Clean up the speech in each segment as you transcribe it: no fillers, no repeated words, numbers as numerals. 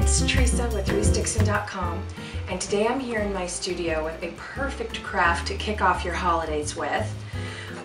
it's Teresa with ReeseDixon.com, and today I'm here in my studio with a perfect craft to kick off your holidays with.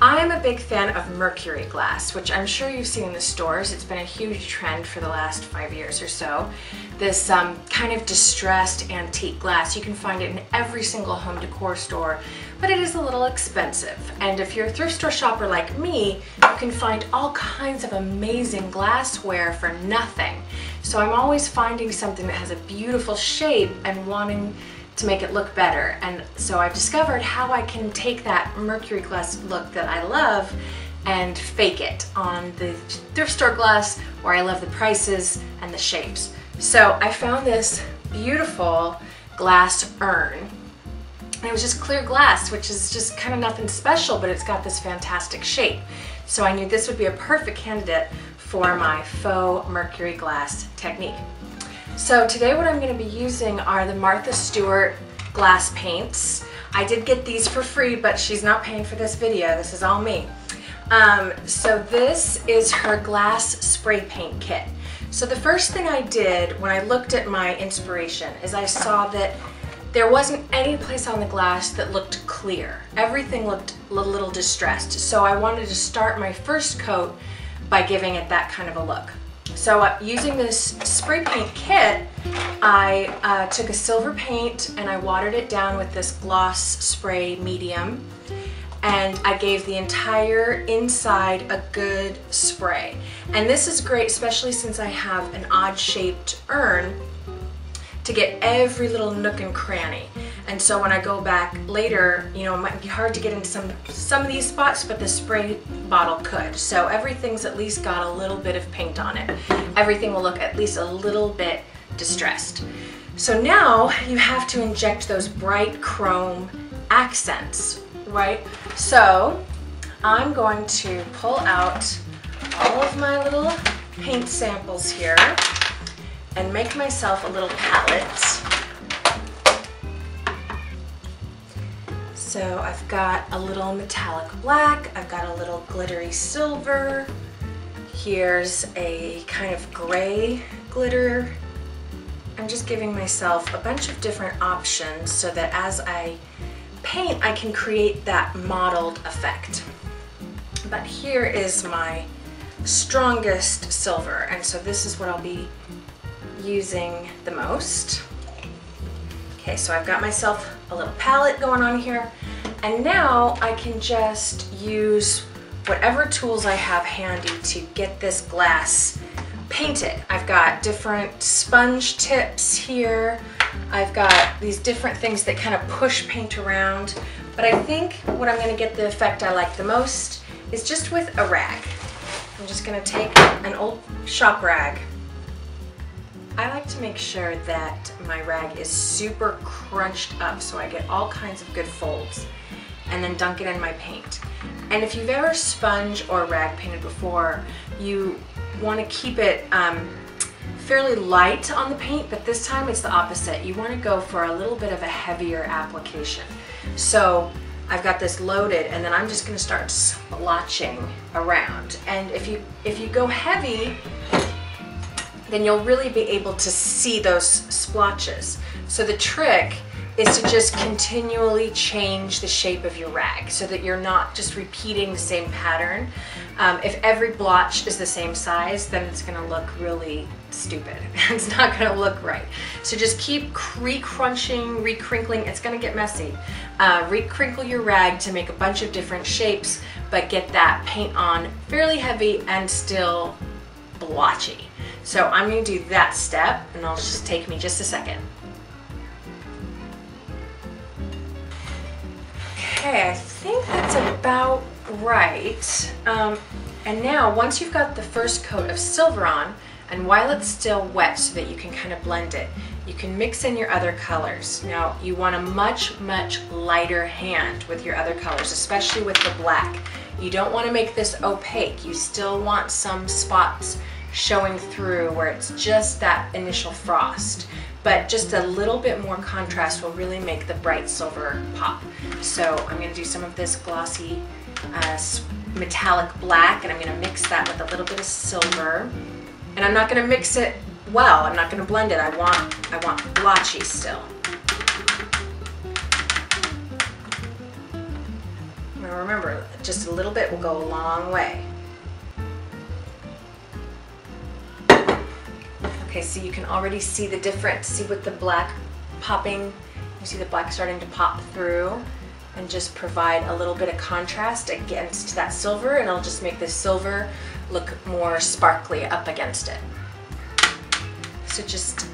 I am a big fan of Mercury glass, which I'm sure you've seen in the stores. It's been a huge trend for the last 5 years or so. This kind of distressed antique glass, you can find it in every single home decor store, but it is a little expensive. And if you're a thrift store shopper like me, you can find all kinds of amazing glassware for nothing. So I'm always finding something that has a beautiful shape and wanting to make it look better. And so I've discovered how I can take that Mercury glass look that I love and fake it on the thrift store glass where I love the prices and the shapes. So I found this beautiful glass urn. And it was just clear glass, which is just kind of nothing special, but it's got this fantastic shape. So I knew this would be a perfect candidate for my faux Mercury glass technique. So today what I'm going to be using are the Martha Stewart glass paints. I did get these for free, but she's not paying for this video. This is all me. So this is her glass spray paint kit. So the first thing I did when I looked at my inspiration is I saw that there wasn't any place on the glass that looked clear. Everything looked a little distressed. So I wanted to start my first coat by giving it that kind of a look. So using this spray paint kit, I took a silver paint and I watered it down with this gloss spray medium, and I gave the entire inside a good spray. And this is great, especially since I have an odd shaped urn, to get every little nook and cranny. And so when I go back later, you know, it might be hard to get into some of these spots, but the spray bottle could. So everything's at least got a little bit of paint on it. Everything will look at least a little bit distressed. So now you have to inject those bright chrome accents, right? So I'm going to pull out all of my little paint samples here and make myself a little palette. So I've got a little metallic black, I've got a little glittery silver, here's a kind of gray glitter. I'm just giving myself a bunch of different options so that as I paint, I can create that mottled effect. But here is my strongest silver, and so this is what I'll be using the most. Okay, so I've got myself a little palette going on here, and now I can just use whatever tools I have handy to get this glass painted. I've got different sponge tips here. I've got these different things that kind of push paint around, but I think what I'm going to get the effect I like the most is just with a rag. I'm just going to take an old shop rag. I like to make sure that my rag is super crunched up so I get all kinds of good folds, and then dunk it in my paint. And if you've ever sponge or rag painted before, you want to keep it fairly light on the paint, but this time it's the opposite. You want to go for a little bit of a heavier application. So I've got this loaded, and then I'm just going to start splotching around. And if you go heavy, then you'll really be able to see those splotches. So the trick is to just continually change the shape of your rag so that you're not just repeating the same pattern. If every blotch is the same size, then it's gonna look really stupid. It's not gonna look right. So just keep re-crunching, re-crinkling. It's gonna get messy. Re-crinkle your rag to make a bunch of different shapes, but get that paint on fairly heavy and still blotchy. So I'm going to do that step, and it'll just take me just a second. Okay, I think that's about right. And now, once you've got the first coat of silver on, and while it's still wet so that you can kind of blend it, you can mix in your other colors. Now, you want a much, much lighter hand with your other colors, especially with the black. You don't want to make this opaque. You still want some spots showing through where it's just that initial frost, but just a little bit more contrast will really make the bright silver pop. So I'm going to do some of this glossy metallic black, and I'm going to mix that with a little bit of silver, and I'm not going to mix it well. I'm not going to blend it. I want blotchy still. Now remember, just a little bit will go a long way. Okay, so you can already see the difference. See with the black popping, you see the black starting to pop through and just provide a little bit of contrast against that silver, and it'll just make this silver look more sparkly up against it. So just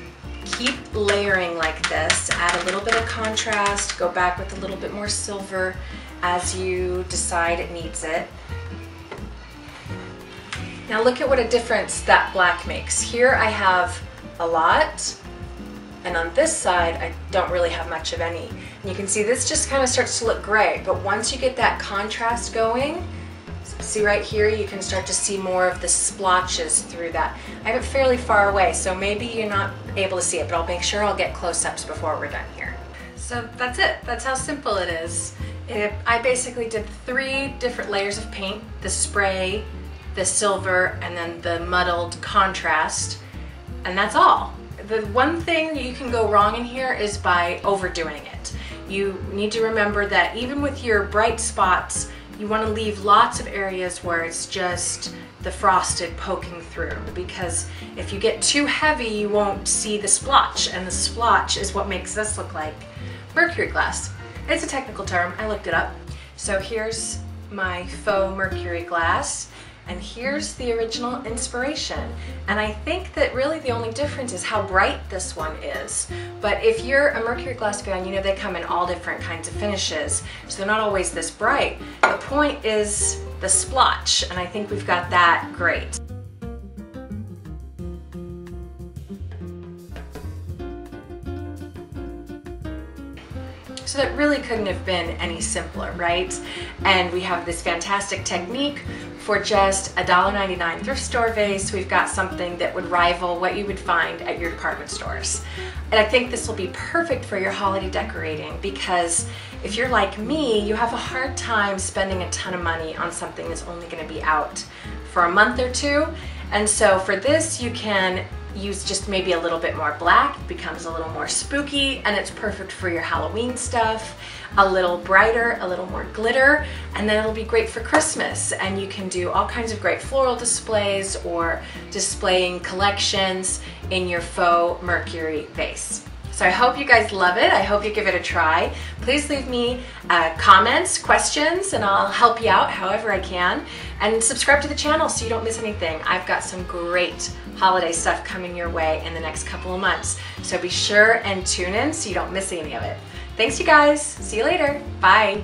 keep layering like this, add a little bit of contrast, go back with a little bit more silver as you decide it needs it. Now look at what a difference that black makes. Here I have a lot, and on this side I don't really have much of any. And you can see this just kind of starts to look gray, but once you get that contrast going, see right here, you can start to see more of the splotches through that. I have it fairly far away, so maybe you're not able to see it, but I'll make sure I'll get close-ups before we're done here. So that's it. That's how simple it is. I basically did 3 different layers of paint, the spray, the silver, and then the muddled contrast, and that's all. The one thing you can go wrong in here is by overdoing it. You need to remember that even with your bright spots, you want to leave lots of areas where it's just the frosted poking through, because if you get too heavy you won't see the splotch, and the splotch is what makes this look like mercury glass. It's a technical term, I looked it up. So here's my faux mercury glass, and here's the original inspiration. And I think that really the only difference is how bright this one is. But if you're a mercury glass fan, you know they come in all different kinds of finishes, so they're not always this bright. The point is the splotch, and I think we've got that great. So that really couldn't have been any simpler, right? And we have this fantastic technique for just $1.99 thrift store vase. We've got something that would rival what you would find at your department stores. And I think this will be perfect for your holiday decorating, because if you're like me, you have a hard time spending a ton of money on something that's only going to be out for a month or two. And so for this, you can use just maybe a little bit more black. It becomes a little more spooky, and it's perfect for your Halloween stuff. A little brighter, a little more glitter, and then it'll be great for Christmas. And you can do all kinds of great floral displays or displaying collections in your faux mercury vase. So I hope you guys love it. I hope you give it a try. Please leave me comments, questions, and I'll help you out however I can. And subscribe to the channel so you don't miss anything. I've got some great holiday stuff coming your way in the next couple of months. So be sure and tune in so you don't miss any of it. Thanks you guys. See you later. Bye.